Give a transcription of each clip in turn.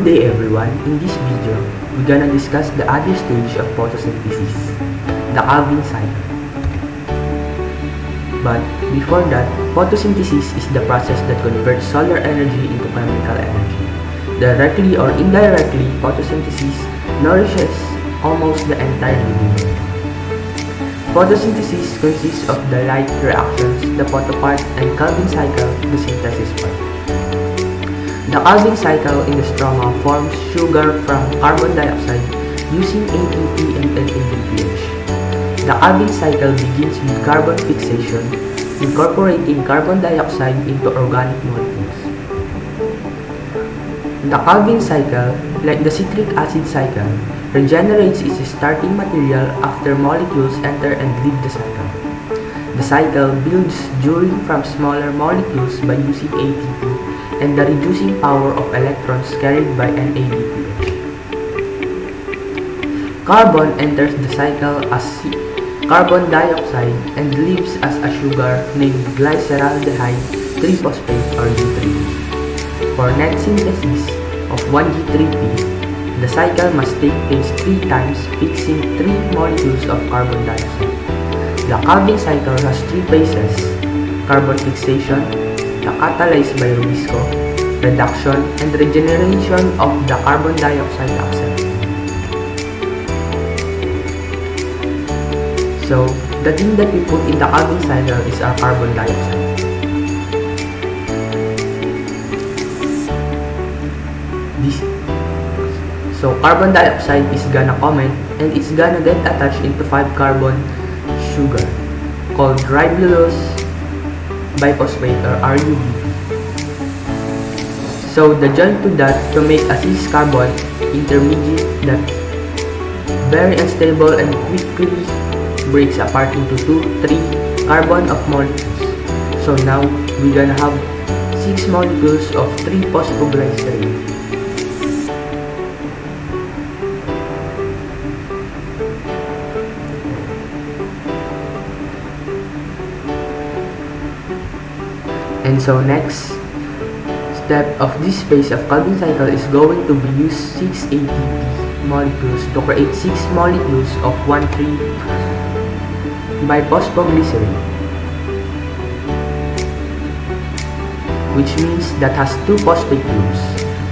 day everyone, in this video, we're gonna discuss the other stage of photosynthesis, the Calvin cycle. But before that, photosynthesis is the process that converts solar energy into chemical energy. Directly or indirectly, photosynthesis nourishes almost the entire living world. Photosynthesis consists of the light reactions, the photo part, and Calvin cycle, the synthesis part. The Calvin cycle in the stroma forms sugar from carbon dioxide using ATP and NADPH. The Calvin cycle begins with carbon fixation, incorporating carbon dioxide into organic molecules. The Calvin cycle, like the citric acid cycle, regenerates its starting material after molecules enter and leave the cycle. The cycle builds during from smaller molecules by using ATP and the reducing power of electrons carried by NADPH. Carbon enters the cycle as carbon dioxide and leaves as a sugar named glyceraldehyde 3-phosphate or G3P. For net synthesis of 1G3P, the cycle must take place 3 times, fixing 3 molecules of carbon dioxide. The Calvin cycle has 3 phases: carbon fixation, the catalyzed by Rubisco, reduction, and regeneration of the carbon dioxide accept. So, the thing that we put in the Calvin cycle is our carbon dioxide. So carbon dioxide is gonna comment and it's gonna get attached into 5-carbon sugar called ribulose biphosphate or RUB. So the joint to that to make a 6-carbon intermediate that very unstable and quickly breaks apart into 2-3 carbon of molecules. So now we're gonna have 6 molecules of 3-phosphoglycerine. And so next step of this phase of Calvin cycle is going to be use 6 ATP molecules to create 6 molecules of 1,3-biphosphoglycerine, which means that has 2 phosphate groups.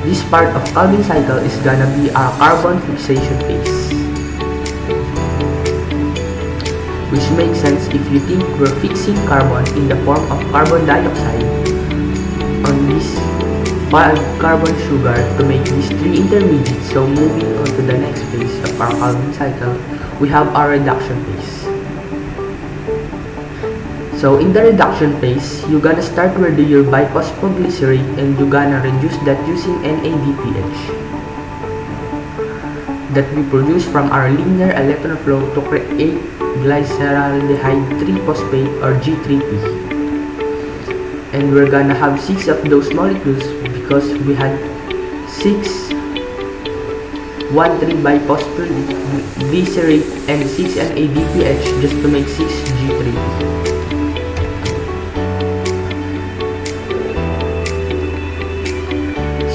This part of Calvin cycle is gonna be our carbon fixation phase, which makes sense if you think we're fixing carbon in the form of carbon dioxide on this 5-carbon sugar to make these 3 intermediates. So moving on to the next phase of our Calvin cycle, we have our reduction phase. So in the reduction phase, you're gonna start with your biphosphoglycerate and you're gonna reduce that using NADPH that we produce from our linear electron flow to create glyceraldehyde 3-phosphate or G3P. And we're gonna have 6 of those molecules because we had 6 1,3-biphosphoglycerate and 6 NADPH just to make 6 G3P.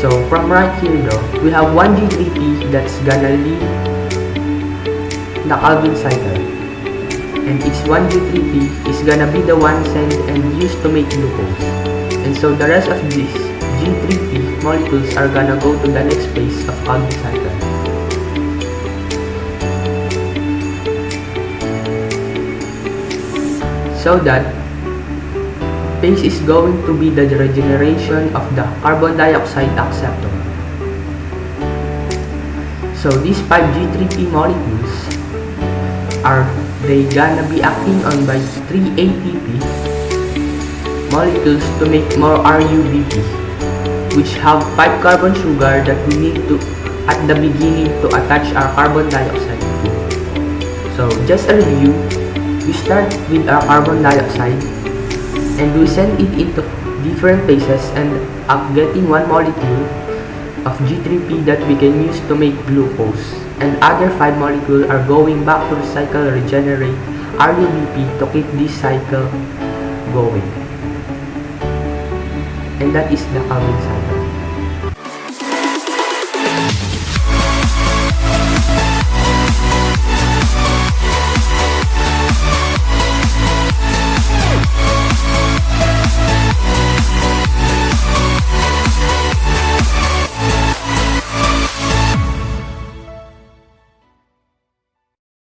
So from right here though, we have 1 G3P that's gonna lead the Calvin cycle. And each 1 G3P is gonna be the one sent and used to make glucose. And so the rest of these G3P molecules are gonna go to the next phase of Calvin cycle. So that phase is going to be the regeneration of the carbon dioxide acceptor. So these 5 G3P molecules are gonna be acting on by 3 ATP molecules to make more RUBP, which have 5-carbon sugar that we need to at the beginning to attach our carbon dioxide to. So just a review, we start with our carbon dioxide and we send it into different phases and up getting 1 molecule of G3P that we can use to make glucose, and other 5 molecules are going back to the cycle regenerate RUBP to keep this cycle going. And that is the Calvin cycle.